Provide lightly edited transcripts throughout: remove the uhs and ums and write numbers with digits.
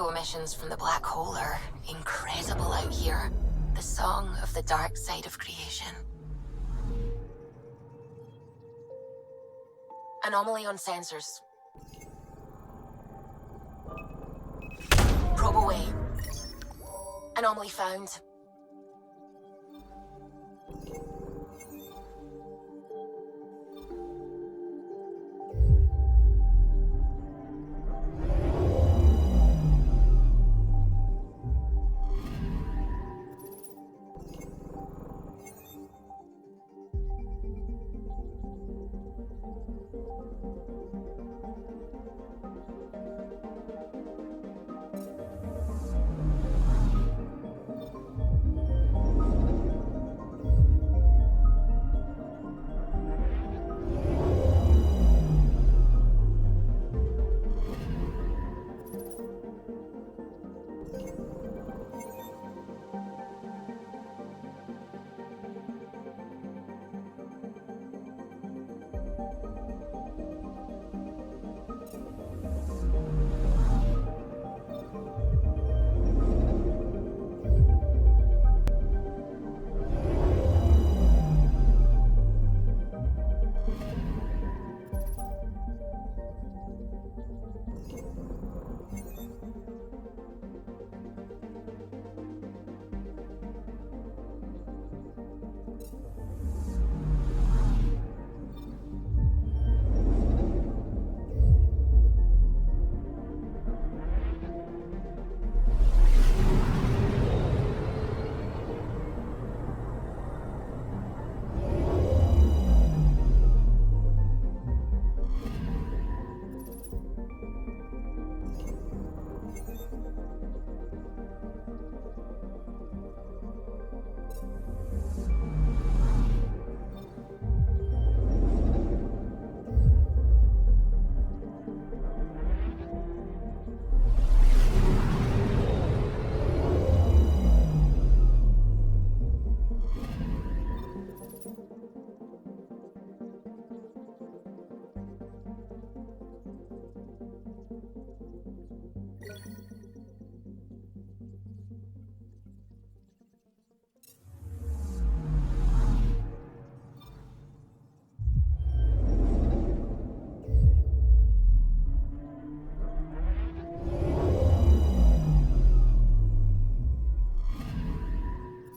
radio emissions from the black hole are incredible out here. The song of the dark side of creation. Anomaly on sensors. Probe away. Anomaly found.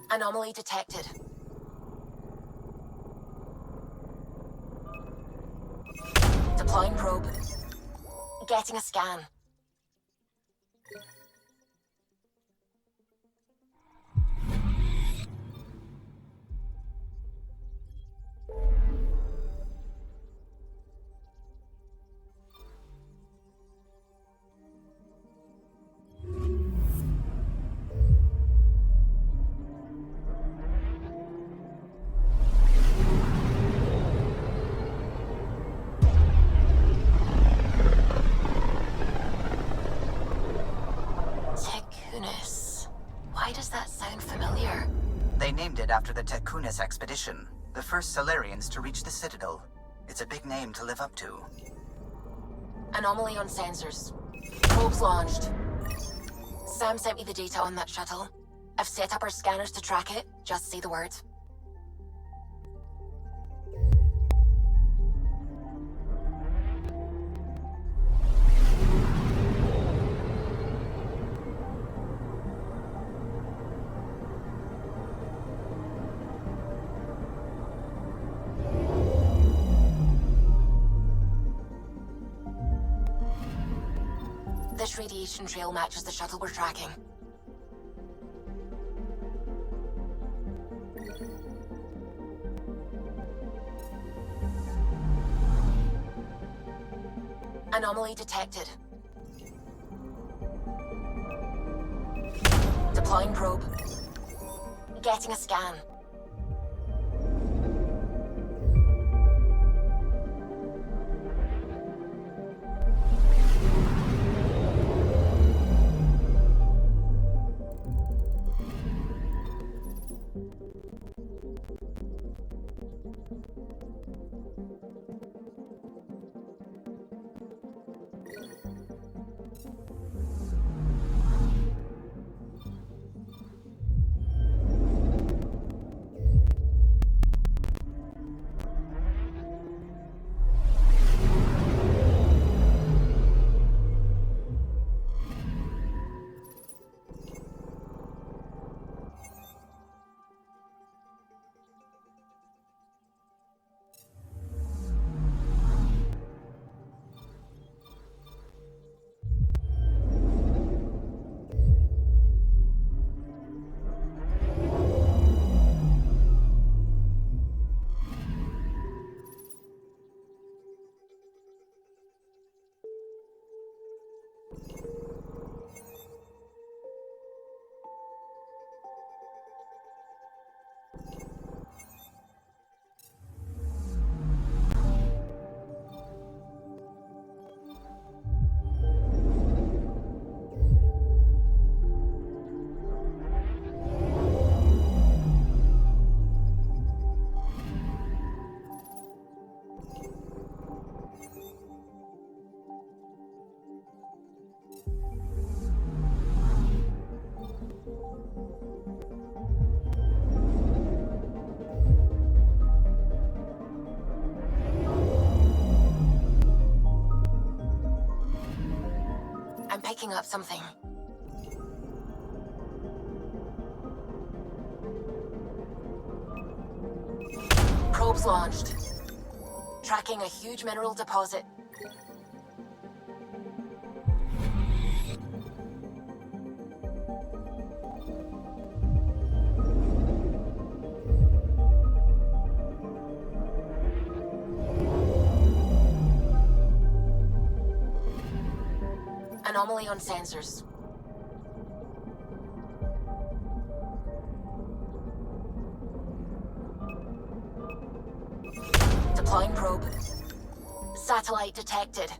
Anomaly detected. Deploying probe. Getting a scan. Why does that sound familiar? They named it after the Tekunis expedition, the first Solarians to reach the Citadel. It's a big name to live up to. Anomaly on sensors. Probes launched. Sam sent me the data on that shuttle. I've set up our scanners to track it. Just say the word. This radiation trail matches the shuttle we're tracking. Anomaly detected. Deploying probe. Getting a scan. picking up something. Probes launched. Tracking a huge mineral deposit. Anomaly on sensors. Deploying probe. Satellite detected.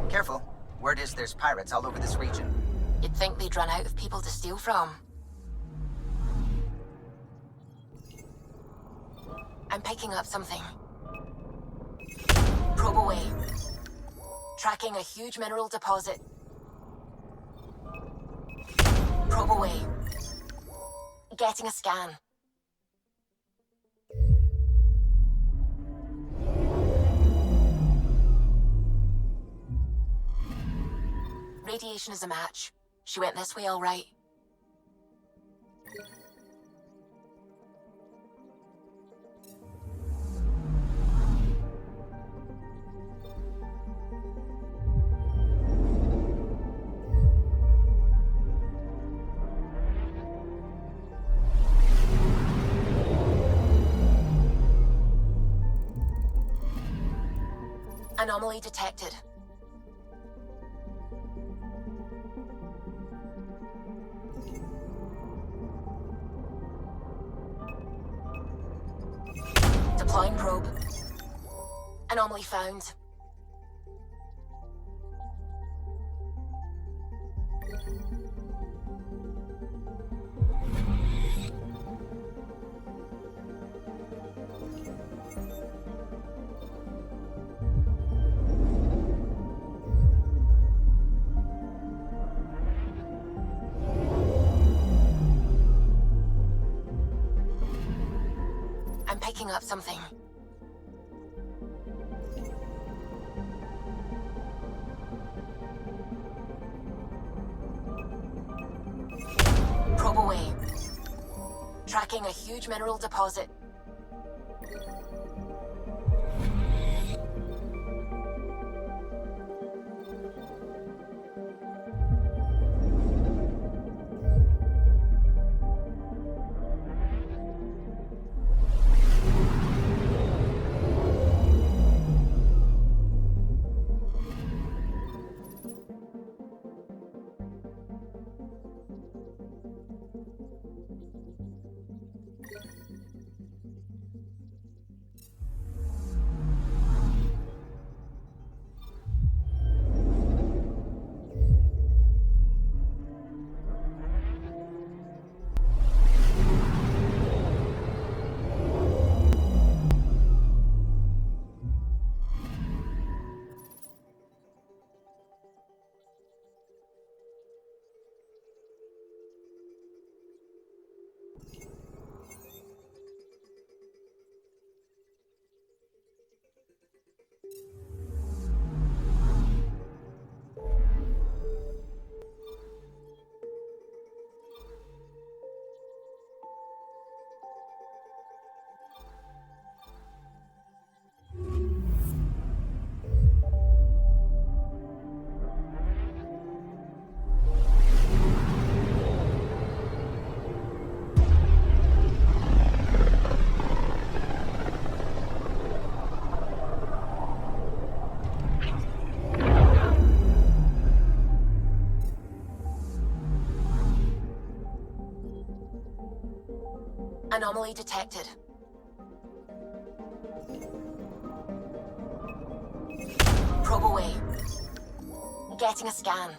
Careful. Word is there's pirates all over this region. You'd think they'd run out of people to steal from. I'm picking up something. Probe away. Tracking a huge mineral deposit. Probe away. Getting a scan. Radiation is a match. She went this way all right. Anomaly detected. Deploying probe. Anomaly found. I'm picking up something. Probe away. Tracking a huge mineral deposit. Anomaly detected. Probe away. Getting a scan.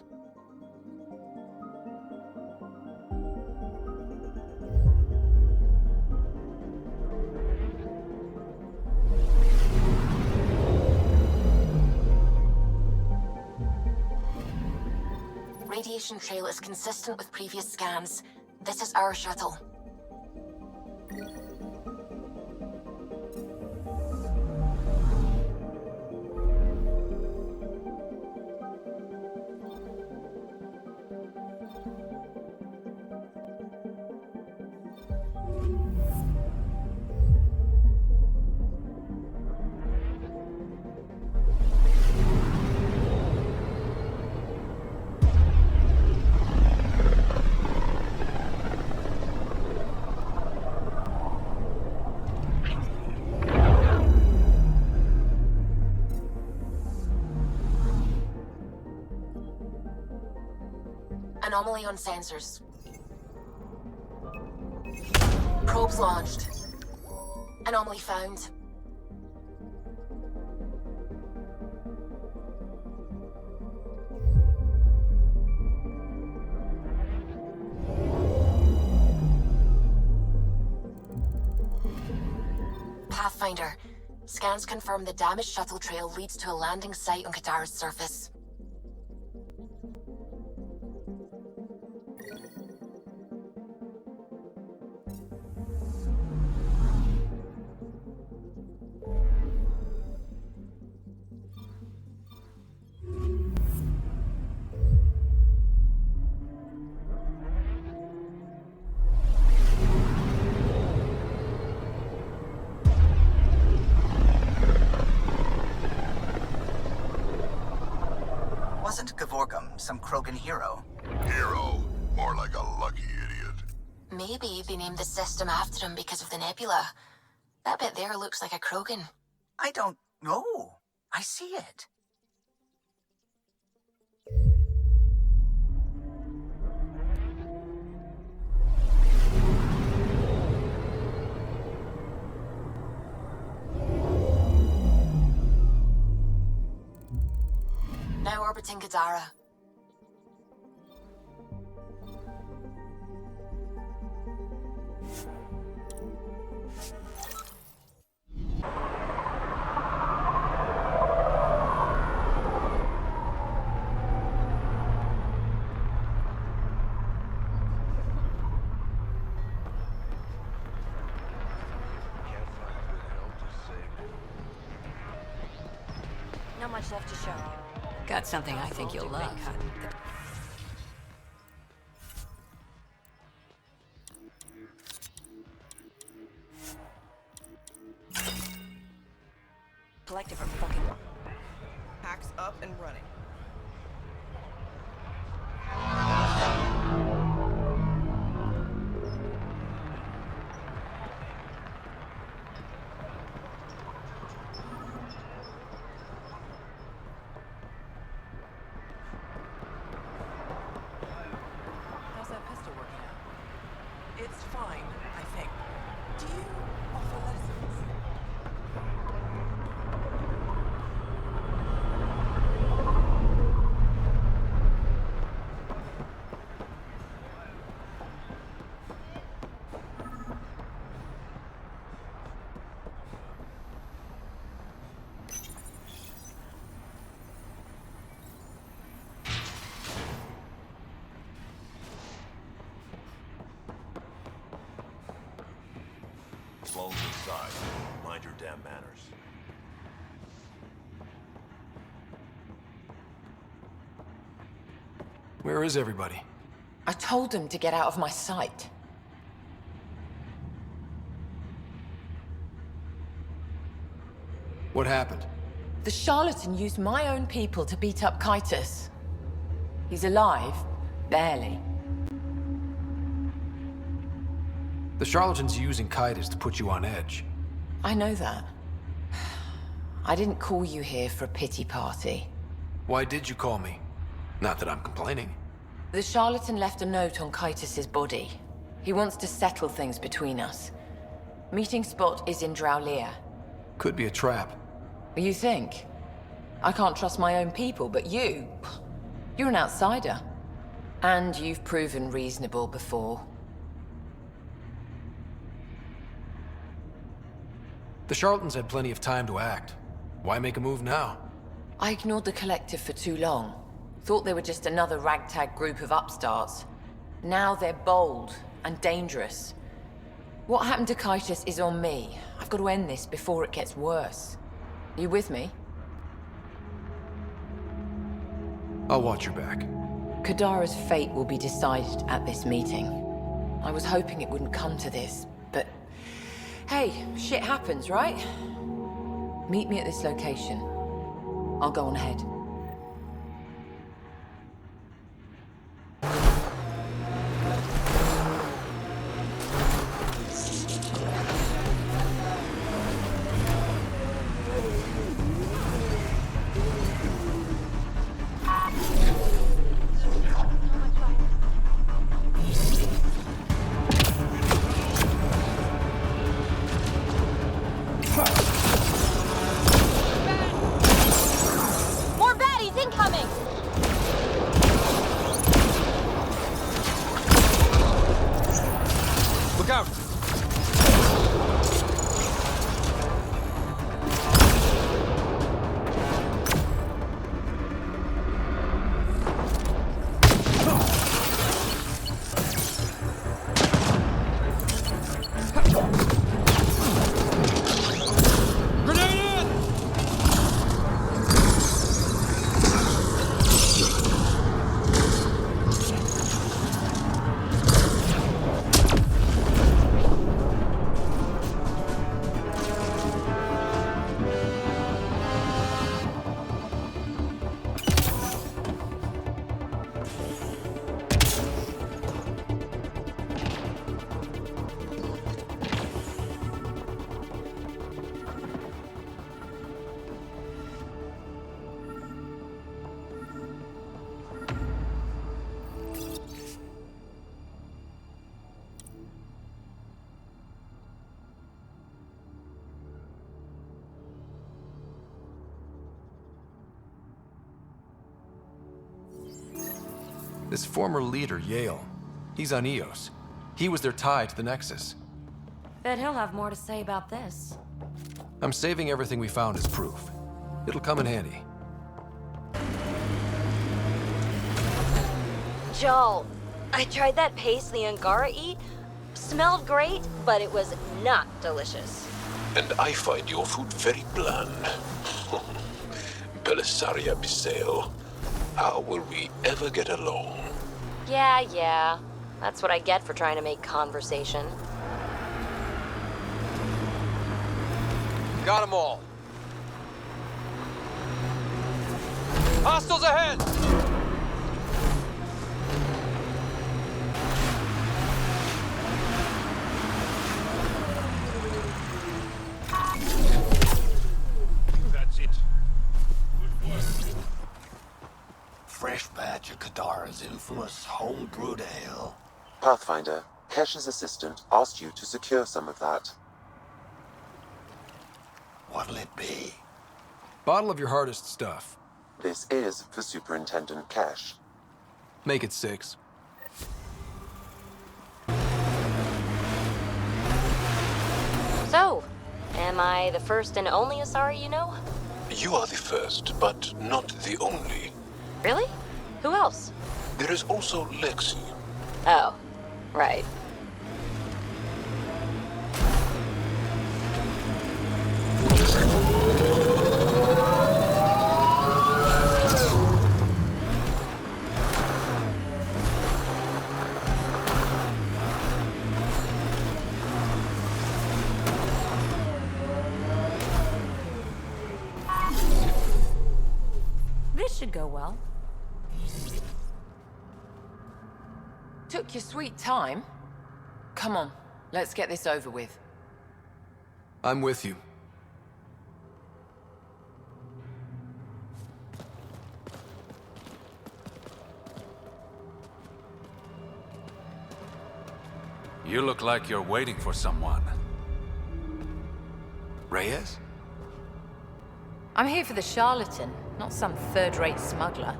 Radiation trail is consistent with previous scans. This is our shuttle. Anomaly on sensors. Probes launched. Anomaly found. Pathfinder. Scans confirm the damaged shuttle trail leads to a landing site on Katara's surface. Wasn't Gavorgum some Krogan hero? Hero? More like a lucky idiot. Maybe they named the system after him because of the nebula. That bit there looks like a Krogan. I don't know. I see it. Now orbiting Katara. Not much left to show. Got something I think you'll love. Collective are fucking... Packs up and running. How's that pistol working out? It's fine, I think. Do you offer lessons? Phone's inside. Mind your damn manners. Where is everybody? I told them to get out of my sight. What happened? The charlatan used my own people to beat up Kaitis. He's alive, barely. The charlatan's using Kaitis to put you on edge. I know that. I didn't call you here for a pity party. Why did you call me? Not that I'm complaining. The charlatan left a note on Kaitis' body. He wants to settle things between us. Meeting spot is in Drowlear. Could be a trap. You think? I can't trust my own people, but you're an outsider. And you've proven reasonable before. The charlatans had plenty of time to act. Why make a move now? I ignored the Collective for too long. Thought they were just another ragtag group of upstarts. Now they're bold and dangerous. What happened to Kaitis is on me. I've got to end this before it gets worse. You with me? I'll watch your back. Kadara's fate will be decided at this meeting. I was hoping it wouldn't come to this, but... Hey, shit happens, right? Meet me at this location. I'll go on ahead. More baddies incoming! Look out! This former leader, Yale, he's on Eos. He was their tie to the Nexus. Bet he'll have more to say about this. I'm saving everything we found as proof. It'll come in handy. Joel, I tried that paste the Angara eat. Smelled great, but it was not delicious. And I find your food very bland. Belisaria Biseo. How will we ever get along? Yeah. That's what I get for trying to make conversation. Got them all. Hostiles ahead! That's it. Good work. Fresh batch of Kadara's infamous home-brewed ale. Pathfinder, Cash's assistant asked you to secure some of that. What'll it be? Bottle of your hardest stuff. This is for Superintendent Cash. Make it 6. So, am I the first and only Asari you know? You are the first, but not the only. Really? Who else? There is also Lexi. Oh, right. This should go well. Took your sweet time. Come on, let's get this over with. I'm with you. You look like you're waiting for someone. Reyes? I'm here for the charlatan, not some third-rate smuggler.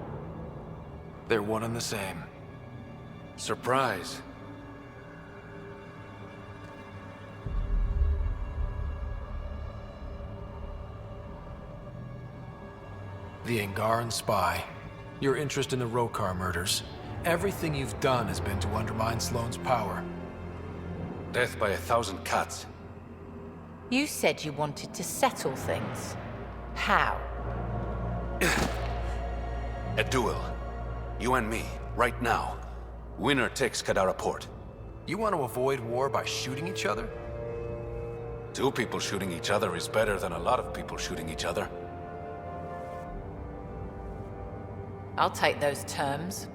They're one and the same. Surprise. The Angaran spy. Your interest in the Rokar murders. Everything you've done has been to undermine Sloane's power. Death by 1,000 cuts. You said you wanted to settle things. How? A duel. You and me, right now. Winner takes Kadara Port. You want to avoid war by shooting each other? 2 people shooting each other is better than a lot of people shooting each other. I'll take those terms.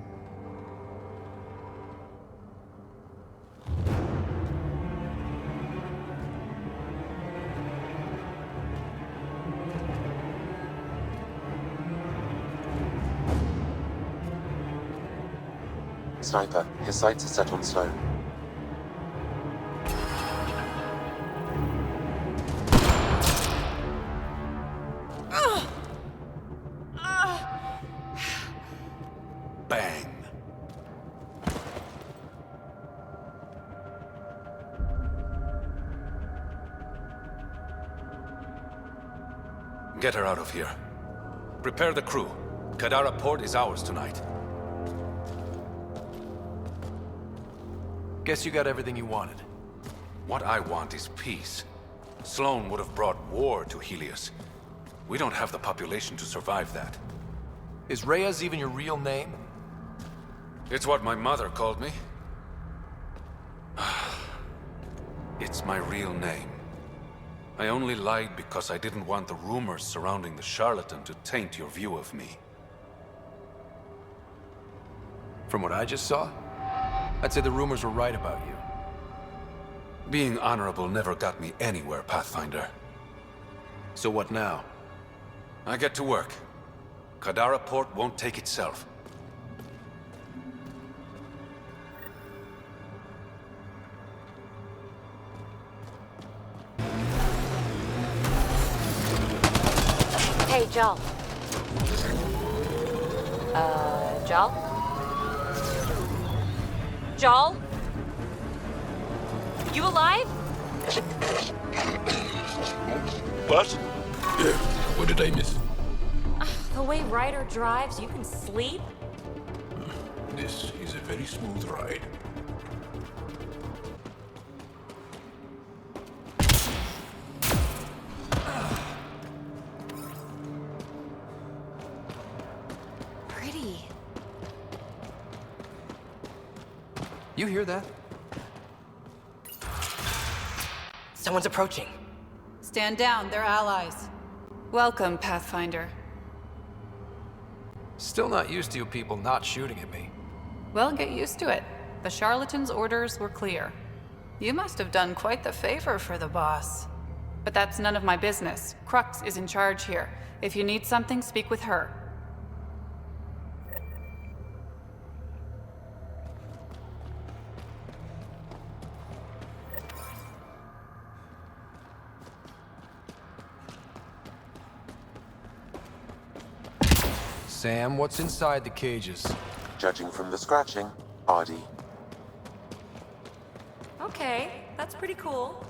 Sniper, his sights are set on Sloane. Bang. Get her out of here. Prepare the crew. Kadara Port is ours tonight. Guess you got everything you wanted. What I want is peace. Sloane would have brought war to Helios. We don't have the population to survive that. Is Reyes even your real name? It's what my mother called me. It's my real name. I only lied because I didn't want the rumors surrounding the charlatan to taint your view of me. From what I just saw, I'd say the rumors were right about you. Being honorable never got me anywhere, Pathfinder. So what now? I get to work. Kadara Port won't take itself. Hey, Jal. Jal? Jal? You alive? What? What did I miss? The way Ryder drives, you can sleep? This is a very smooth ride. Pretty. You hear that? Someone's approaching. Stand down, they're allies. Welcome, Pathfinder. Still not used to you people not shooting at me. Well, get used to it. The charlatan's orders were clear. You must have done quite the favor for the boss. But that's none of my business. Crux is in charge here. If you need something, speak with her. Sam, what's inside the cages? Judging from the scratching, Ardy. Okay, that's pretty cool.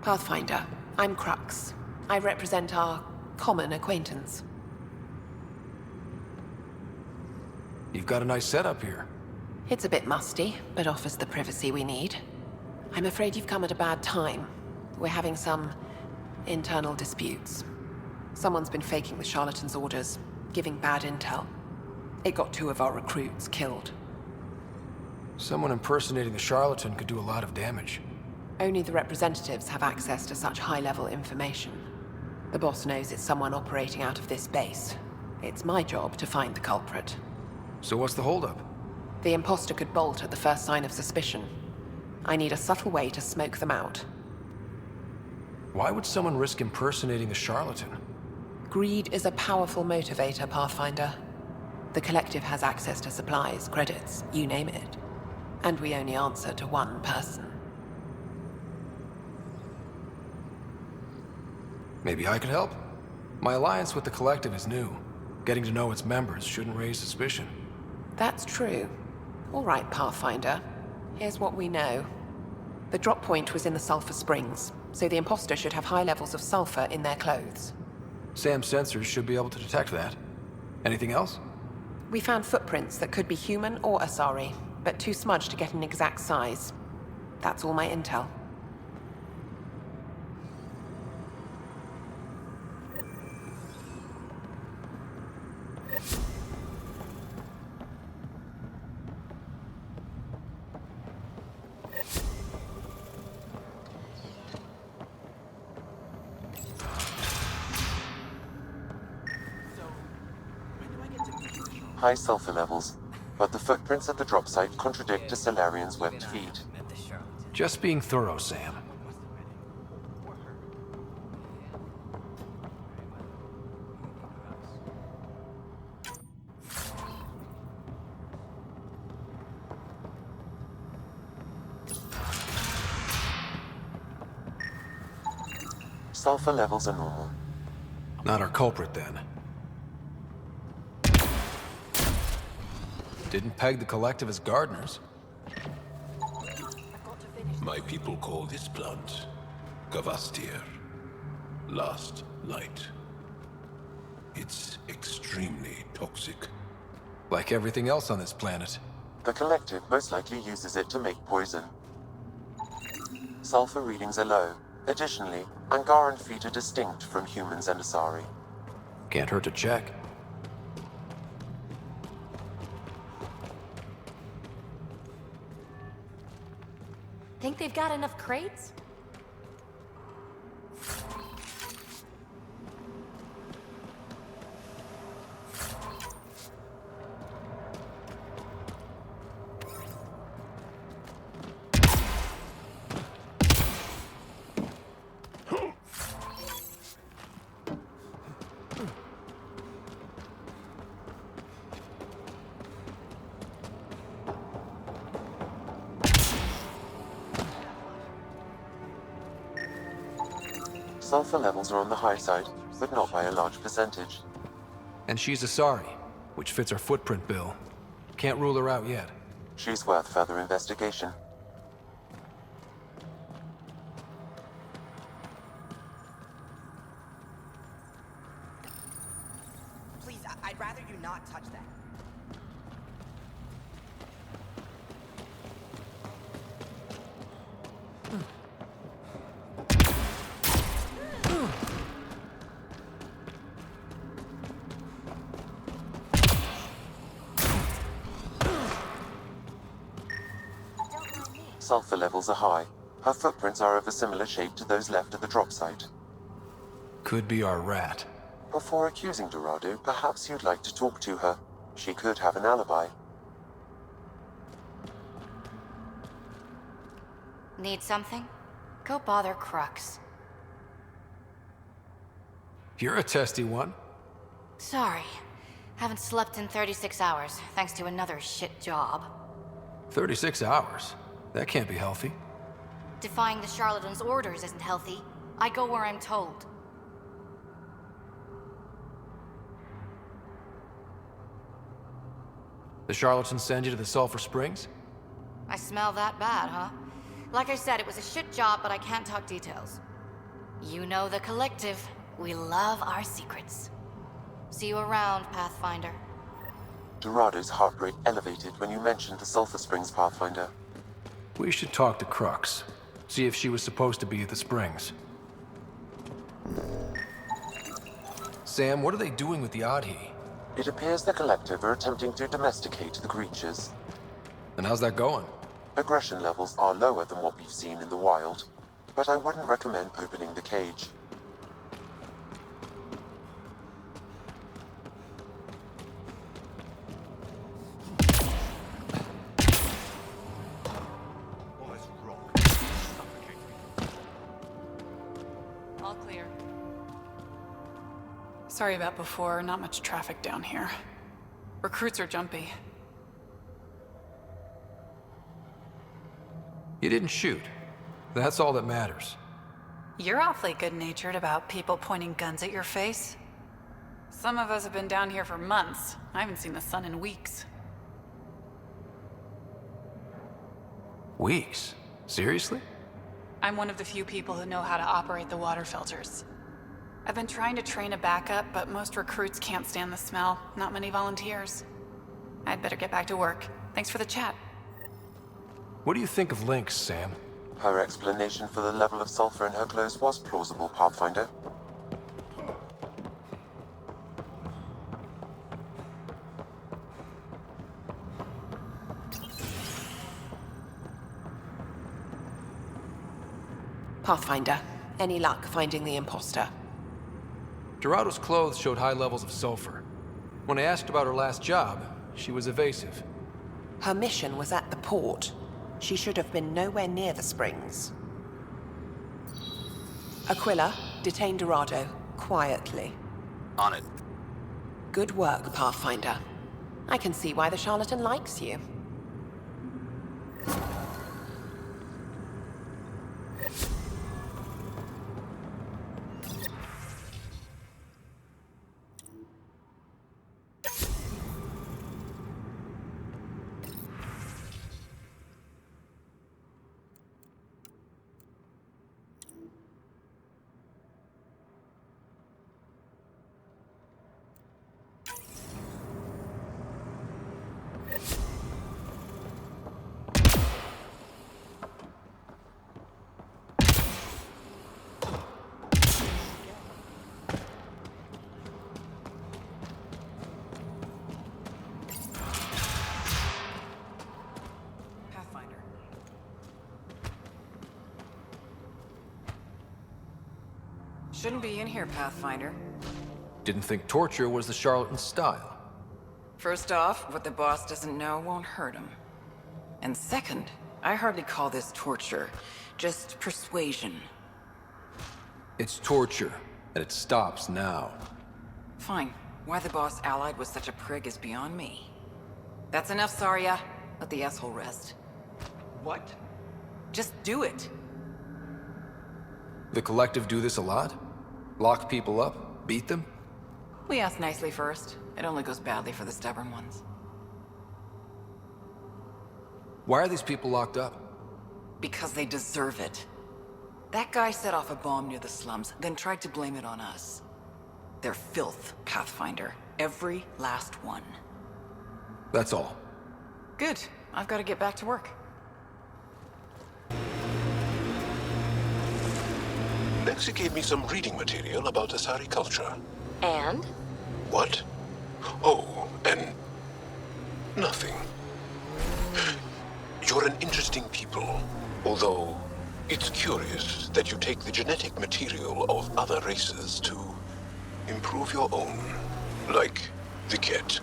Pathfinder, I'm Crux. I represent our common acquaintance. You've got a nice setup here. It's a bit musty, but offers the privacy we need. I'm afraid you've come at a bad time. We're having some internal disputes. Someone's been faking the charlatan's orders, giving bad intel. It got 2 of our recruits killed. Someone impersonating the charlatan could do a lot of damage. Only the representatives have access to such high-level information. The boss knows it's someone operating out of this base. It's my job to find the culprit. So what's the holdup? The imposter could bolt at the first sign of suspicion. I need a subtle way to smoke them out. Why would someone risk impersonating the charlatan? Greed is a powerful motivator, Pathfinder. The Collective has access to supplies, credits, you name it. And we only answer to one person. Maybe I could help? My alliance with the Collective is new. Getting to know its members shouldn't raise suspicion. That's true. All right, Pathfinder. Here's what we know. The drop point was in the sulfur springs, so the imposter should have high levels of sulfur in their clothes. Sam's sensors should be able to detect that. Anything else? We found footprints that could be human or Asari, but too smudged to get an exact size. That's all my intel. High sulfur levels, but the footprints at the drop site contradict a Solarian's webbed feet. Just being thorough, Sam. Sulfur levels are normal. Not our culprit, then. Didn't peg the Collective as gardeners. My people call this plant Gavastir, last light. It's extremely toxic. Like everything else on this planet. The Collective most likely uses it to make poison. Sulfur readings are low. Additionally, Angaran feet are distinct from humans and Asari. Can't hurt to check. Think they've got enough crates? Sulfur levels are on the high side, but not by a large percentage. And she's Asari, which fits our footprint bill. Can't rule her out yet. She's worth further investigation. Please, I'd rather you not touch that. Sulfur levels are high. Her footprints are of a similar shape to those left at the drop site. Could be our rat. Before accusing Dorado, perhaps you'd like to talk to her. She could have an alibi. Need something? Go bother Crux. You're a testy one. Sorry. Haven't slept in 36 hours, thanks to another shit job. 36 hours? That can't be healthy. Defying the charlatan's orders isn't healthy. I go where I'm told. The charlatans send you to the Sulphur Springs? I smell that bad, huh? Like I said, it was a shit job, but I can't talk details. You know the Collective. We love our secrets. See you around, Pathfinder. Dorado's heart rate elevated when you mentioned the Sulphur Springs, Pathfinder. We should talk to Crux. See if she was supposed to be at the springs. Sam, what are they doing with the Adhi? It appears the Collective are attempting to domesticate the creatures. And how's that going? Aggression levels are lower than what we've seen in the wild, but I wouldn't recommend opening the cage. All clear. Sorry about before, not much traffic down here. Recruits are jumpy. You didn't shoot. That's all that matters. You're awfully good-natured about people pointing guns at your face. Some of us have been down here for months. I haven't seen the sun in weeks. Weeks? Seriously? I'm one of the few people who know how to operate the water filters. I've been trying to train a backup, but most recruits can't stand the smell. Not many volunteers. I'd better get back to work. Thanks for the chat. What do you think of Lynx, Sam? Her explanation for the level of sulfur in her clothes was plausible, Pathfinder. Pathfinder, any luck finding the imposter? Dorado's clothes showed high levels of sulfur. When I asked about her last job, she was evasive. Her mission was at the port. She should have been nowhere near the springs. Aquila, detain Dorado, quietly. On it. Good work, Pathfinder. I can see why the charlatan likes you. Shouldn't be in here, Pathfinder. Didn't think torture was the charlatan's style. First off, what the boss doesn't know won't hurt him. And second, I hardly call this torture, just persuasion. It's torture, and it stops now. Fine. Why the boss allied with such a prig is beyond me. That's enough, Saria. Let the asshole rest. What? Just do it. The Collective do this a lot? Lock people up? Beat them? We ask nicely first. It only goes badly for the stubborn ones. Why are these people locked up? Because they deserve it. That guy set off a bomb near the slums, then tried to blame it on us. They're filth, Pathfinder. Every last one. That's all. Good. I've got to get back to work. Lexi gave me some reading material about Asari culture. And? What? Oh, and nothing. You're an interesting people, although it's curious that you take the genetic material of other races to improve your own, like the Ket.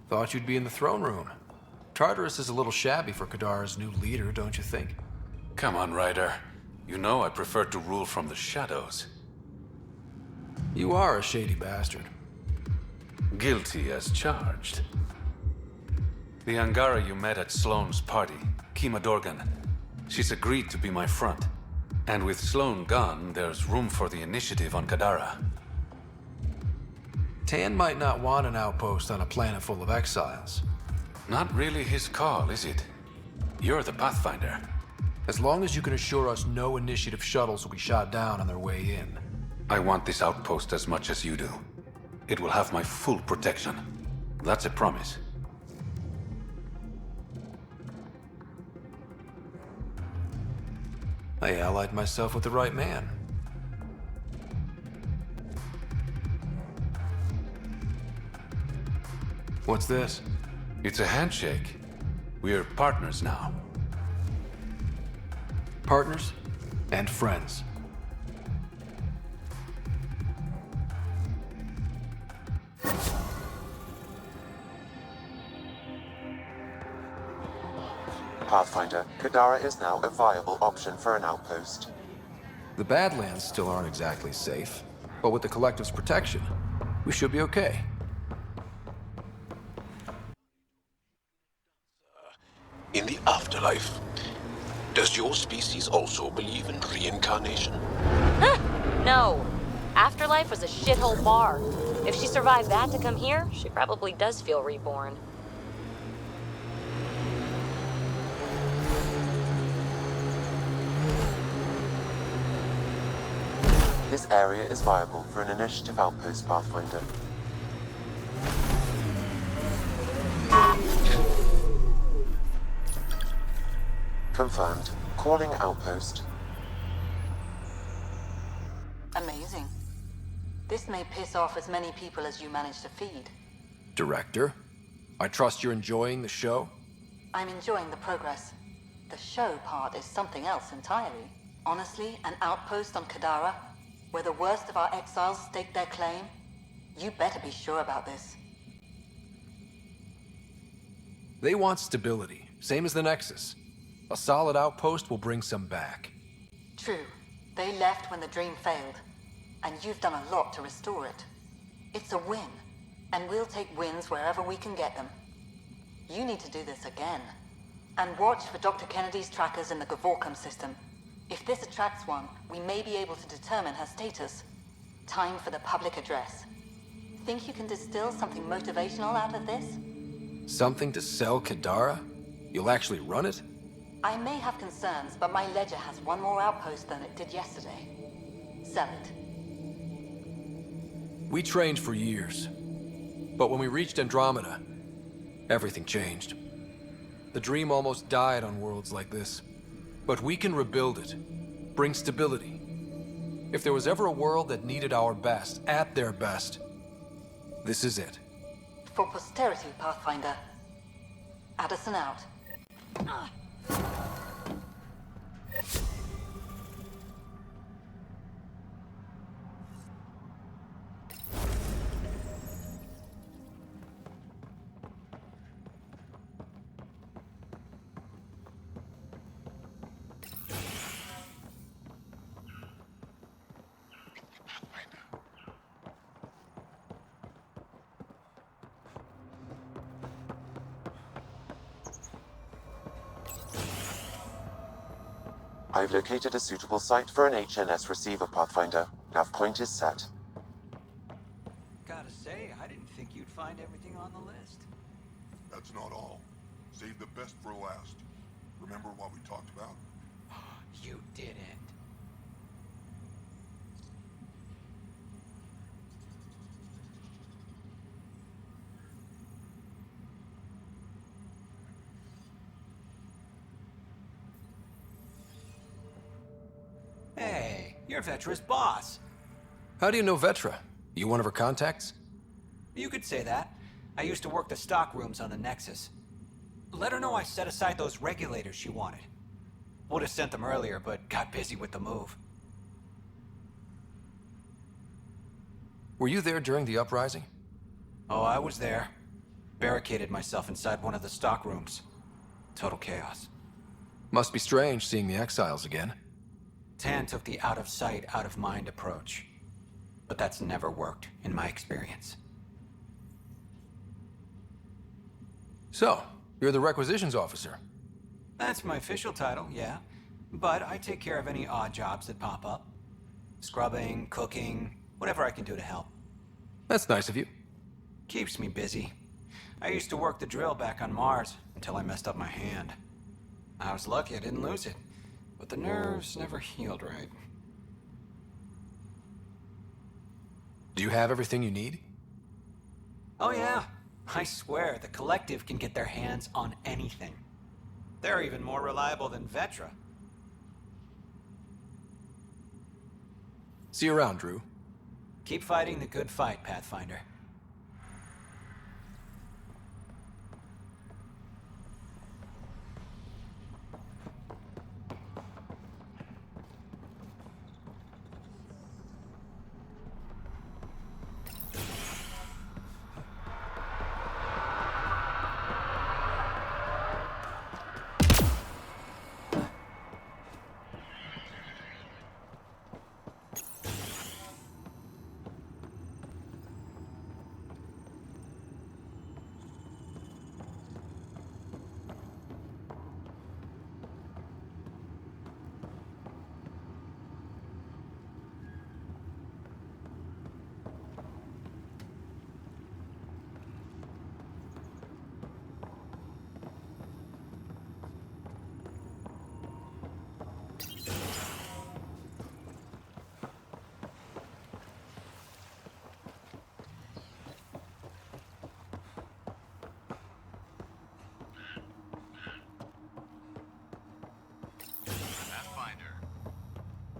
Thought you'd be in the throne room. Tartarus is a little shabby for Kadara's new leader, don't you think? Come on, Ryder. You know I prefer to rule from the shadows. You are a shady bastard. Guilty as charged. The Angara you met at Sloane's party, Kima Dorgan, she's agreed to be my front. And with Sloane gone, there's room for the initiative on Kadara. Tan might not want an outpost on a planet full of exiles. Not really his call, is it? You're the Pathfinder. As long as you can assure us no initiative shuttles will be shot down on their way in. I want this outpost as much as you do. It will have my full protection. That's a promise. I allied myself with the right man. What's this? It's a handshake. We're partners now. Partners and friends. Pathfinder, Kadara is now a viable option for an outpost. The Badlands still aren't exactly safe, but with the Collective's protection, we should be okay. In the afterlife, does your species also believe in reincarnation? No. Afterlife was a shithole bar. If she survived that to come here, she probably does feel reborn. This area is viable for an initiative outpost, Pathfinder. Confirmed. Calling outpost. Amazing. This may piss off as many people as you manage to feed. Director, I trust you're enjoying the show? I'm enjoying the progress. The show part is something else entirely. Honestly, an outpost on Kadara, where the worst of our exiles stake their claim, you better be sure about this. They want stability, same as the Nexus. A solid outpost will bring some back. True. They left when the dream failed, and you've done a lot to restore it. It's a win, and we'll take wins wherever we can get them. You need to do this again. And watch for Dr. Kennedy's trackers in the Gavorcom system. If this attracts one, we may be able to determine her status. Time for the public address. Think you can distill something motivational out of this? Something to sell Kadara? You'll actually run it? I may have concerns, but my ledger has one more outpost than it did yesterday. Sell it. We trained for years. But when we reached Andromeda, everything changed. The dream almost died on worlds like this. But we can rebuild it, bring stability. If there was ever a world that needed our best, at their best, this is it. For posterity, Pathfinder. Addison out. I've located a suitable site for an HNS receiver, Pathfinder. Nav point is set. Gotta say, I didn't think you'd find everything on the list. That's not all. Save the best for last. Remember what we talked about? You didn't. Hey, you're Vetra's boss. How do you know Vetra? You one of her contacts? You could say that. I used to work the stock rooms on the Nexus. Let her know I set aside those regulators she wanted. Would have sent them earlier, but got busy with the move. Were you there during the uprising? Oh, I was there. Barricaded myself inside one of the stock rooms. Total chaos. Must be strange seeing the exiles again. Tan took the out-of-sight, out-of-mind approach. But that's never worked, in my experience. So, you're the requisitions officer. That's my official title, yeah. But I take care of any odd jobs that pop up. Scrubbing, cooking, whatever I can do to help. That's nice of you. Keeps me busy. I used to work the drill back on Mars until I messed up my hand. I was lucky I didn't lose it. But the nerves never healed right. Do you have everything you need? Oh yeah. I swear, the Collective can get their hands on anything. They're even more reliable than Vetra. See you around, Drew. Keep fighting the good fight, Pathfinder.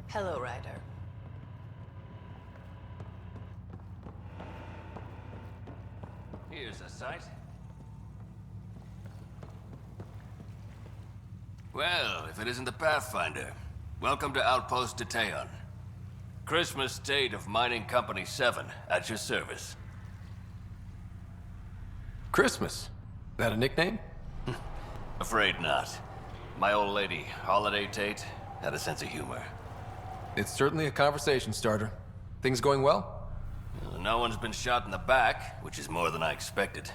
Hello, Ryder. Here's a sight. Well, if it isn't the Pathfinder, welcome to Outpost Detaeon. Christmas State of Mining Company 7, at your service. Christmas? That a nickname? Afraid not. My old lady, Holiday Tate, had a sense of humor. It's certainly a conversation starter. Things going well? No one's been shot in the back, which is more than I expected.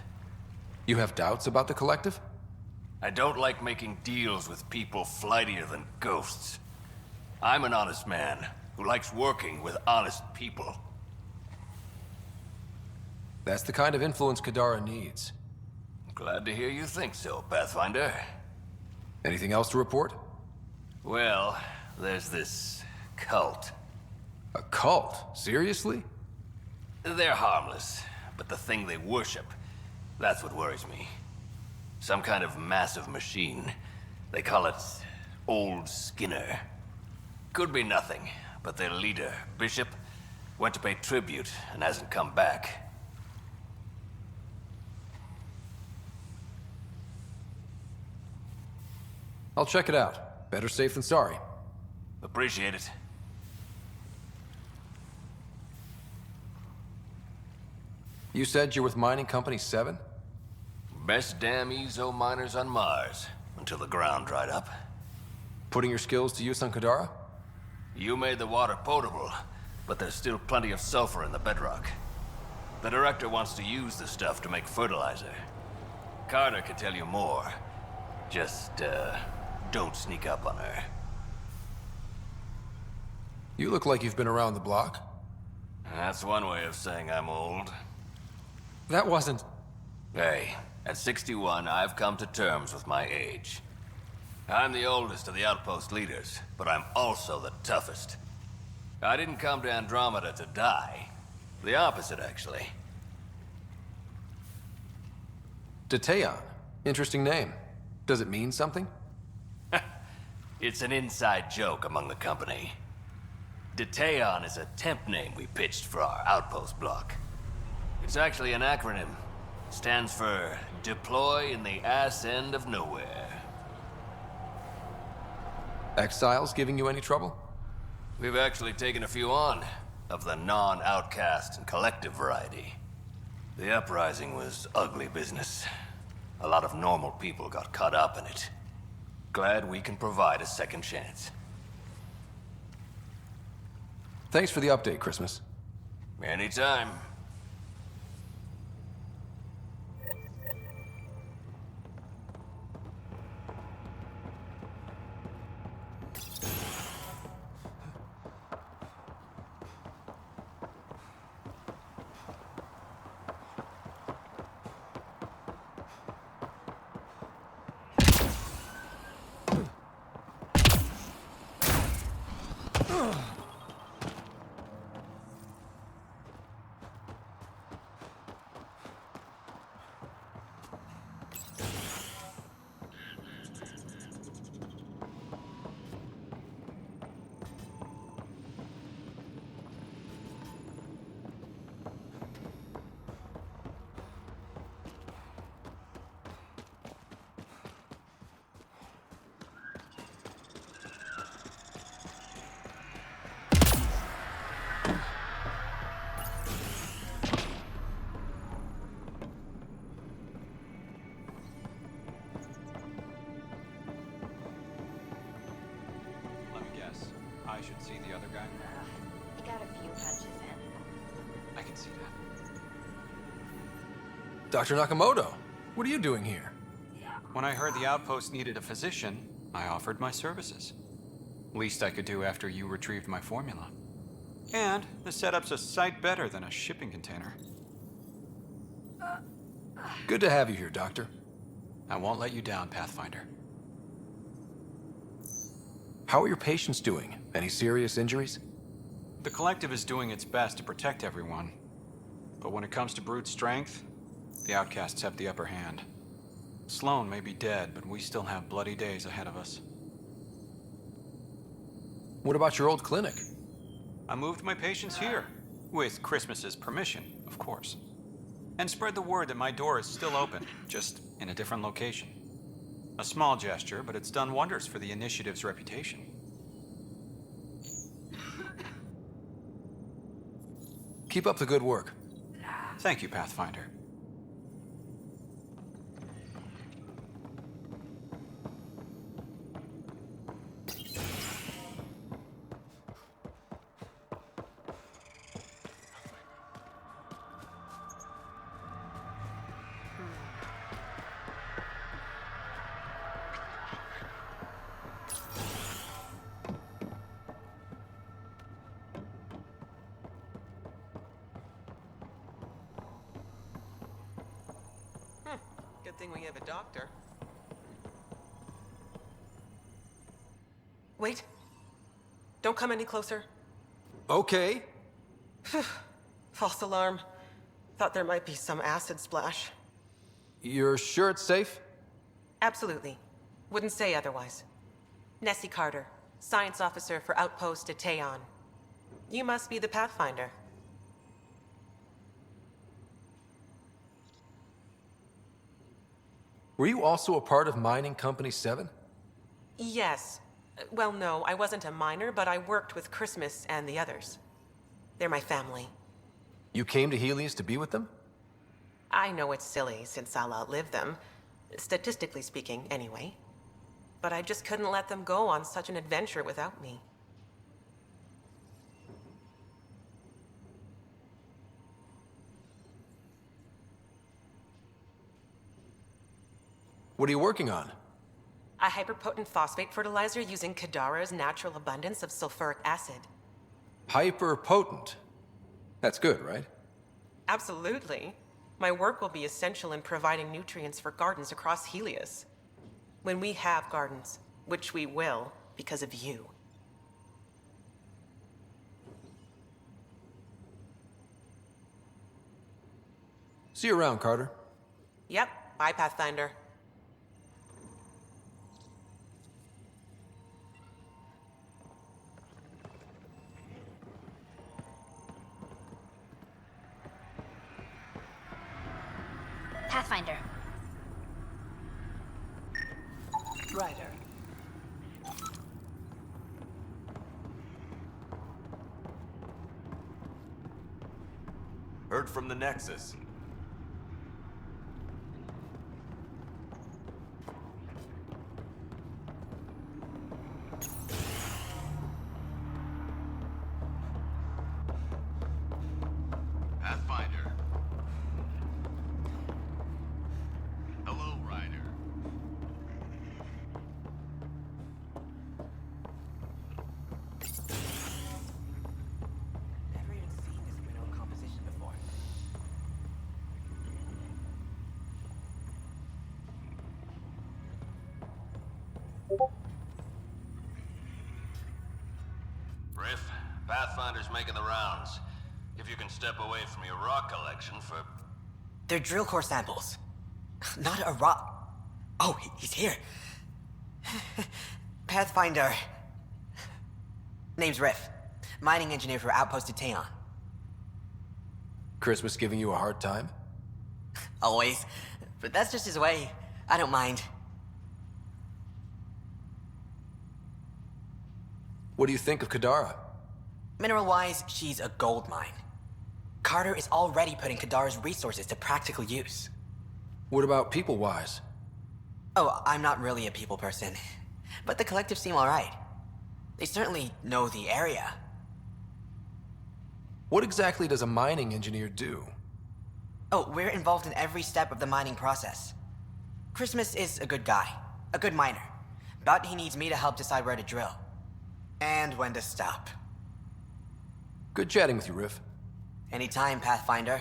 You have doubts about the collective? I don't like making deals with people flightier than ghosts. I'm an honest man who likes working with honest people. That's the kind of influence Kadara needs. Glad to hear you think so, Pathfinder. Anything else to report? Well, there's this cult. A cult? Seriously? They're harmless, but the thing they worship, that's what worries me. Some kind of massive machine. They call it Old Skinner. Could be nothing, but their leader, Bishop, went to pay tribute and hasn't come back. I'll check it out. Better safe than sorry. Appreciate it. You said you're with Mining Company 7? Best damn Ezo miners on Mars, until the ground dried up. Putting your skills to use on Kadara? You made the water potable, but there's still plenty of sulfur in the bedrock. The director wants to use the stuff to make fertilizer. Carter can tell you more. Just, don't sneak up on her. You look like you've been around the block. That's one way of saying I'm old. That wasn't... Hey, at 61, I've come to terms with my age. I'm the oldest of the outpost leaders, but I'm also the toughest. I didn't come to Andromeda to die. The opposite, actually. Detaeon. Interesting name. Does it mean something? It's an inside joke among the company. Detaeon is a temp name we pitched for our outpost block. It's actually an acronym. Stands for Deploy in the Ass End of Nowhere. Exiles giving you any trouble? We've actually taken a few on, of the non-outcast and collective variety. The uprising was ugly business. A lot of normal people got caught up in it. Glad we can provide a second chance. Thanks for the update, Christmas. Anytime. I should see the other guy. He got a few punches in. I can see that. Dr. Nakamoto, what are you doing here? When I heard the outpost needed a physician, I offered my services. Least I could do after you retrieved my formula. And the setup's a sight better than a shipping container. Good to have you here, Doctor. I won't let you down, Pathfinder. How are your patients doing? Any serious injuries? The Collective is doing its best to protect everyone. But when it comes to brute strength, the outcasts have the upper hand. Sloan may be dead, but we still have bloody days ahead of us. What about your old clinic? I moved my patients here, with Christmas's permission, of course. And spread the word that my door is still open, just in a different location. A small gesture, but it's done wonders for the initiative's reputation. Keep up the good work. Thank you, Pathfinder. Good thing we have a doctor. Wait. Don't come any closer. Okay. False alarm. Thought there might be some acid splash. You're sure it's safe? Absolutely. Wouldn't say otherwise. Nessie Carter, science officer for Outpost at Teon. You must be the Pathfinder. Were you also a part of Mining Company 7? Yes. Well, no, I wasn't a miner, but I worked with Christmas and the others. They're my family. You came to Helios to be with them? I know it's silly, since I'll outlive them. Statistically speaking, anyway. But I just couldn't let them go on such an adventure without me. What are you working on? A hyperpotent phosphate fertilizer using Kadara's natural abundance of sulfuric acid. Hyper-potent. That's good, right? Absolutely. My work will be essential in providing nutrients for gardens across Helios. When we have gardens, which we will, because of you. See you around, Carter. Yep, bye, Pathfinder. Pathfinder. Ryder. Heard from the Nexus. Pathfinder. Hello, Ryder. Never even seen this mineral composition before. Riff, Pathfinder's making the rounds. If you can step away from your rock collection for... They're drill core samples. Not a rock. Oh, he's here. Pathfinder. Name's Riff. Mining engineer for Outpost at Teon. Christmas giving you a hard time? Always. But that's just his way. I don't mind. What do you think of Kadara? Mineral-wise, she's a gold mine. Carter is already putting Kadara's resources to practical use. What about people-wise? Oh, I'm not really a people person. But the collective seem alright. They certainly know the area. What exactly does a mining engineer do? Oh, we're involved in every step of the mining process. Christmas is a good guy, a good miner. But he needs me to help decide where to drill. And when to stop. Good chatting with you, Riff. Anytime, Pathfinder.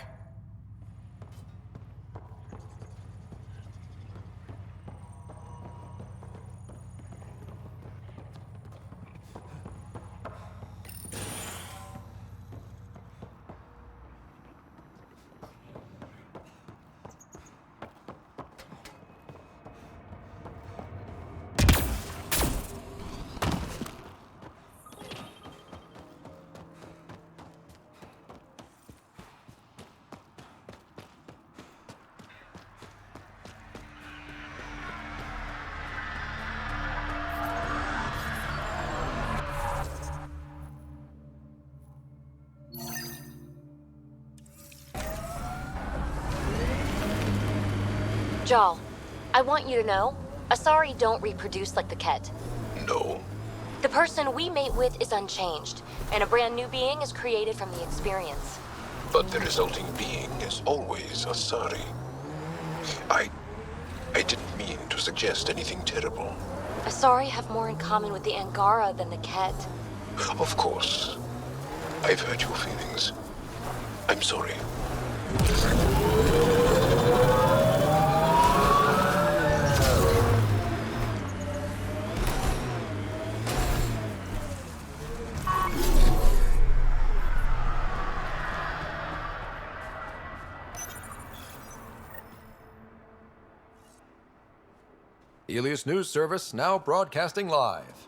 Jal, I want you to know, Asari don't reproduce like the Ket. No. The person we mate with is unchanged, and a brand new being is created from the experience. But the resulting being is always Asari. I didn't mean to suggest anything terrible. Asari have more in common with the Angara than the Ket. Of course. I've hurt your feelings. I'm sorry. Elias News Service now broadcasting live.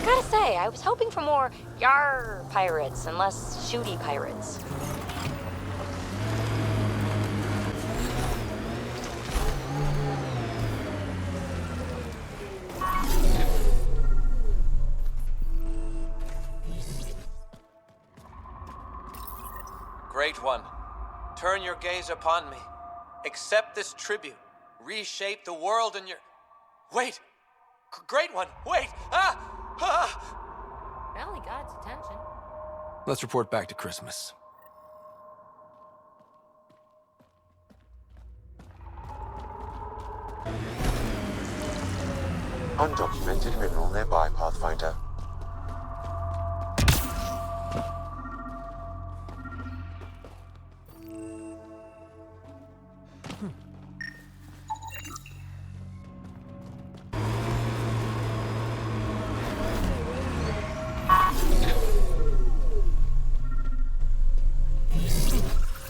Gotta say, I was hoping for more yar pirates and less shooty pirates. Great One, turn your gaze upon me. Accept this tribute. Reshape the world in your... Wait! Great One, wait! Ah! Ah! Well, he got its attention. Let's report back to Christmas. Undocumented mineral nearby, Pathfinder.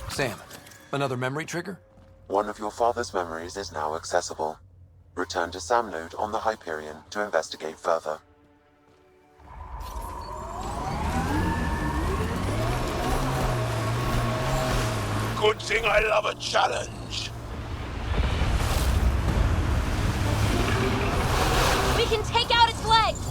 Sam, another memory trigger? One of your father's memories is now accessible. Return to Sam Node on the Hyperion to investigate further. Good thing I love a challenge. We can take out its legs!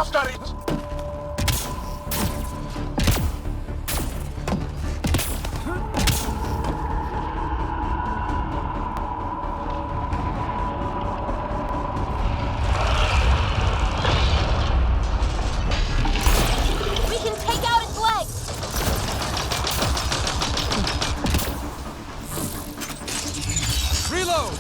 Almost got it! We can take out its legs! Reload!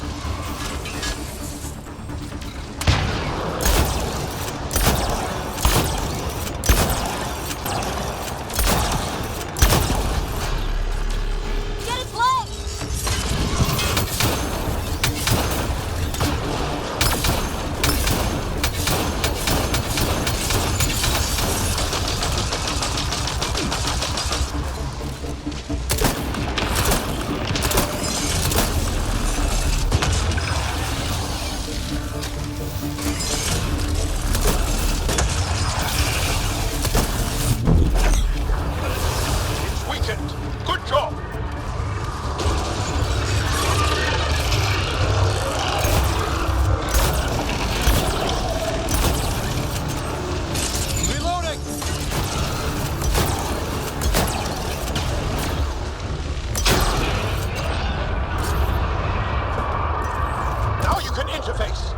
Get its legs! It's weakened. Good job. Reloading! Now you can interface.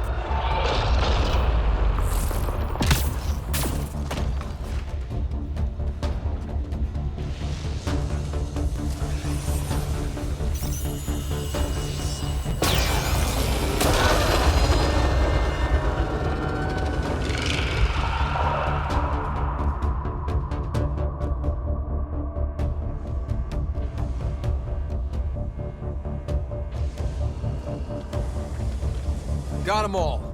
Got them all.